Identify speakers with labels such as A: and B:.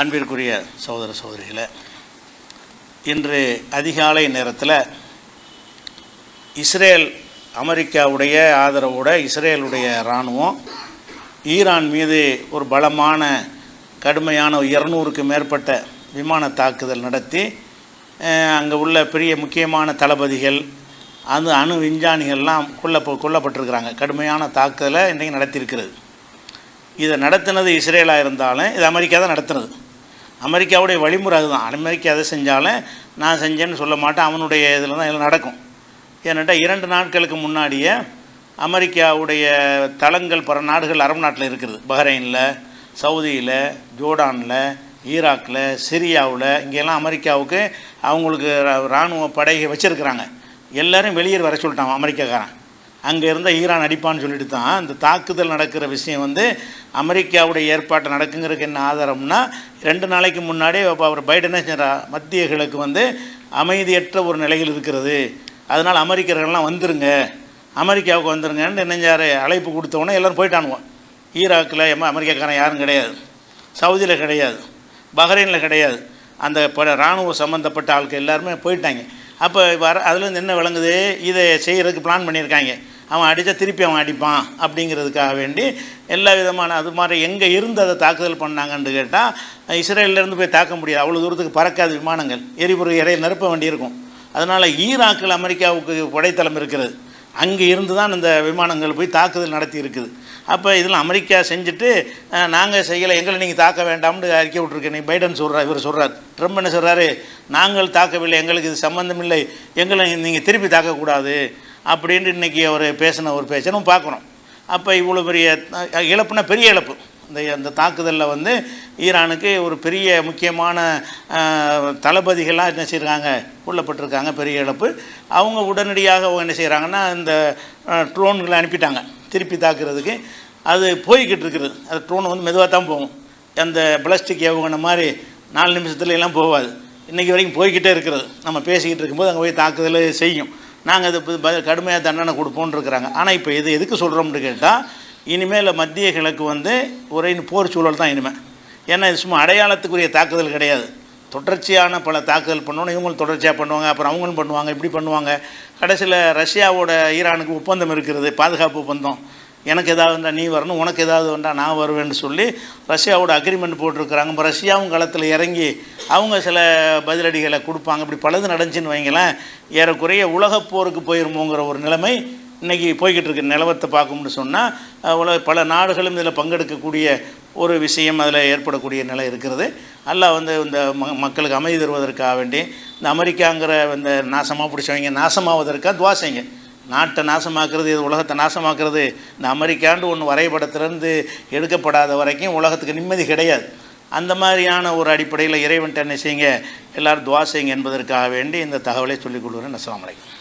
A: அன்பிற்குரிய சகோதர சகோதரிகளே, இன்று அதிகாலை நேரத்தில் இஸ்ரேல் அமெரிக்காவுடைய ஆதரவோட இஸ்ரேலுடைய இராணுவம் ஈரான் மீது ஒரு பலமான கடுமையான 200க்கு மேற்பட்ட விமான தாக்குதல் நடத்தி அங்கே உள்ள பெரிய முக்கியமான தளபதிகள் அணு விஞ்ஞானிகள்லாம் கொல்லப்பட்டிருக்கிறாங்க. கடுமையான தாக்குதலை இன்றைக்கி நடத்தியிருக்கிறது. இதை நடத்தினது இஸ்ரேலாக இருந்தாலும் இது அமெரிக்கா தான் நடத்துனது. அமெரிக்காவுடைய வழிமுறை அதுதான். அமெரிக்கா எதை செஞ்சாலும் நான் செஞ்சேன்னு சொல்ல மாட்டேன், அவனுடைய இதில் தான் எல்லாம் நடக்கும். ஏன்னாட்டா 2 நாட்களுக்கு முன்னாடியே அமெரிக்காவுடைய தளங்கள் பல நாடுகள் அரபு நாட்டில் இருக்குது. பஹ்ரைனில், சவுதியில், ஜோர்டானில், ஈராக்கில், சிரியாவில், இங்கெல்லாம் அமெரிக்காவுக்கு அவங்களுக்கு இராணுவ படையை வச்சுருக்கிறாங்க. எல்லோரும் வெளியே வர சொல்லிட்டான் அமெரிக்காக்காரன். அங்கே இருந்தால் ஈரான் அடிப்பான்னு சொல்லிட்டு தான் இந்த தாக்குதல் நடக்கிற விஷயம் அமெரிக்காவுடைய ஏற்பாட்டை நடக்குங்கிறதுக்கு என்ன ஆதாரம்னா, 2 நாளைக்கு முன்னாடி அவர் பைடனே மத்திய கிழக்கு அமைதியற்ற ஒரு நிலையில் இருக்கிறது, அதனால் அமெரிக்கர்கள்லாம் வந்துருங்க, அமெரிக்காவுக்கு வந்துருங்கன்னு நினைஞ்சார். அழைப்பு கொடுத்தவொடனே எல்லோரும் போயிட்டானுவோம். ஈராக்கில் அமெரிக்காக்காரன் யாரும் கிடையாது, சவுதியில் கிடையாது, பஹ்ரைனில் கிடையாது. அந்த இராணுவ சம்மந்தப்பட்ட ஆட்கள் எல்லாருமே போயிட்டாங்க. அப்போ அதுலேருந்து என்ன விளங்குது, இதை செய்கிறதுக்கு பிளான் பண்ணியிருக்காங்க. அவன் அடித்தா திருப்பி அவன் அடிப்பான் அப்படிங்கிறதுக்காக வேண்டி எல்லா விதமான அது மாதிரி எங்கே இருந்து அதை தாக்குதல் பண்ணாங்கன்னு கேட்டால், இஸ்ரேலிலேருந்து போய் தாக்க முடியாது, அவ்வளோ தூரத்துக்கு பறக்காத விமானங்கள், எரிபொருள் இடையில் நிரப்ப வேண்டியிருக்கும். அதனால் ஈராக்கில் அமெரிக்காவுக்கு படைத்தளம் இருக்கிறது, அங்கே இருந்து தான் இந்த விமானங்கள் போய் தாக்குதல் நடத்தி இருக்குது. அப்போ இதில் அமெரிக்கா செஞ்சுட்டு நாங்கள் செய்யலை, எங்களை நீங்கள் தாக்க வேண்டாம்னு அறிக்கை விட்ருக்கேன். பைடன் சொல்கிறார், இவர் சொல்கிறார், ட்ரம்ப் என்ன சொல்கிறாரு, நாங்கள் தாக்கவில்லை, எங்களுக்கு இது சம்மந்தம் இல்லை, எங்களை நீங்கள் திருப்பி தாக்கக்கூடாது அப்படின்ட்டு இன்றைக்கி அவர் பேசின ஒரு பேச்சை நம்ம பார்க்குறோம். அப்போ இவ்வளோ பெரிய இழப்புனா பெரிய இழப்பு. அந்த தாக்குதலில் ஈரானுக்கு ஒரு பெரிய முக்கியமான தளபதிகள்லாம் என்ன செய்கிறாங்க, கொல்லப்பட்டிருக்காங்க, பெரிய இழப்பு. அவங்க உடனடியாக என்ன செய்கிறாங்கன்னா, இந்த ட்ரோன்களை அனுப்பிட்டாங்க திருப்பி தாக்குறதுக்கு. அது போய்கிட்டு இருக்குது. அது ட்ரோன் மெதுவாக தான் போகும். அந்த பிளாஸ்டிக் ஏவுகணை மாதிரி 4 நிமிஷத்துல எல்லாம் போகாது. இன்றைக்கி வரைக்கும் போய்கிட்டே இருக்கிறது. நம்ம பேசிக்கிட்டு இருக்கும்போது அங்கே போய் தாக்குதல் செய்யும். நாங்கள் அது கடுமையாக தண்டனை கொடுப்போன்னு இருக்கிறாங்க. ஆனால் இப்போ இது எதுக்கு சொல்கிறோம்னு கேட்டால், இனிமேல் மத்திய கிழக்கு ஒரே போர் சூழல் தான் இனிமேல். ஏன்னா இது சும்மா அடையாளத்துக்குரிய தாக்குதல் கிடையாது. தொடர்ச்சியான பல தாக்குதல் பண்ணோன்னு இவங்களும் தொடர்ச்சியாக பண்ணுவாங்க, அப்புறம் அவங்களும் பண்ணுவாங்க, இப்படி பண்ணுவாங்க. கடைசியில் ரஷ்யாவோட ஈரானுக்கு ஒப்பந்தம் இருக்கிறது, பாதுகாப்பு ஒப்பந்தம். எனக்கு ஏதாவது வேண்டாம் நீ வரணும், உனக்கு ஏதாவது வேண்டாம் நான் வருவேன்னு சொல்லி ரஷ்யாவோட அக்ரிமெண்ட் போட்டிருக்கிறாங்க. இப்போ ரஷ்யாவும் களத்தில் இறங்கி அவங்க சில பதிலடிகளை கொடுப்பாங்க. இப்படி பலது நடந்துச்சின்னு வைங்களேன், ஏறக்குறைய உலகப்போருக்கு போயிருமோங்கிற ஒரு நிலைமை இன்றைக்கி போய்கிட்டு இருக்க நிலவரத்தை பார்க்கும்னு சொன்னால், பல நாடுகளும் இதில் பங்கெடுக்கக்கூடிய ஒரு விஷயம் அதில் ஏற்படக்கூடிய நிலை இருக்கிறது. அல்லாஹ் இந்த மக்களுக்கு அமைதி தருவதற்காக வேண்டி இந்த அமெரிக்காங்கிற இந்த நாசமாக பிடிச்சவங்க நாசமாவதற்காக துவா செய்யுங்க. நாட்டை நாசமாக்குறது, இது உலகத்தை நாசமாக்குறது, இந்த அமெரிக்காண்டு ஒன்று வரைபடத்திலேருந்து எடுக்கப்படாத வரைக்கும் உலகத்துக்கு நிம்மதி கிடையாது. அந்த மாதிரியான ஒரு அடிப்படையில் இறைவன்ட்ட என்ன செய்யுங்க, எல்லோரும் துவா செய்யுங்க என்பதற்காக வேண்டி இந்த தகவலை சொல்லிக் கொள்கிறேன். அஸ்ஸலாமு அலைக்கும்.